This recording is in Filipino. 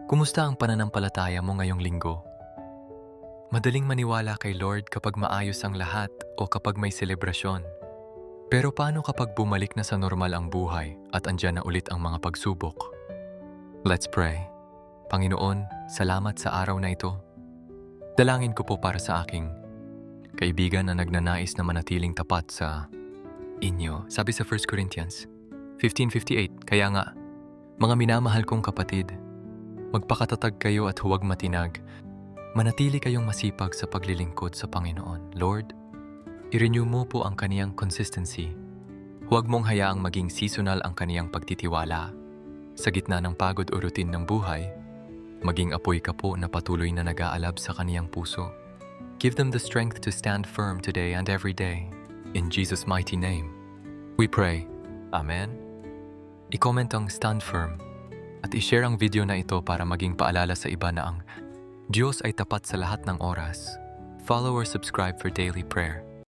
Kumusta ang pananampalataya mo ngayong linggo? Madaling maniwala kay Lord kapag maayos ang lahat o kapag may selebrasyon. Pero paano kapag bumalik na sa normal ang buhay at andyan na ulit ang mga pagsubok? Let's pray. Panginoon, salamat sa araw na ito. Dalangin ko po para sa aking kaibigan na nagnanais na manatiling tapat sa inyo. Sabi sa 1 Corinthians 15:58, kaya nga, mga minamahal kong kapatid, magpakatatag kayo at huwag matinag. Manatili kayong masipag sa paglilingkod sa Panginoon. Lord, i-renew mo po ang kaniyang consistency. Huwag mong hayaang maging seasonal ang kaniyang pagtitiwala. Sa gitna ng pagod o routine ng buhay, maging apoy ka po na patuloy na nag-aalab sa kaniyang puso. Give them the strength to stand firm today and every day. In Jesus' mighty name, we pray. Amen. I-comment ang stand firm at i-share ang video na ito para maging paalala sa iba na ang Diyos ay tapat sa lahat ng oras. Follow or subscribe for daily prayer.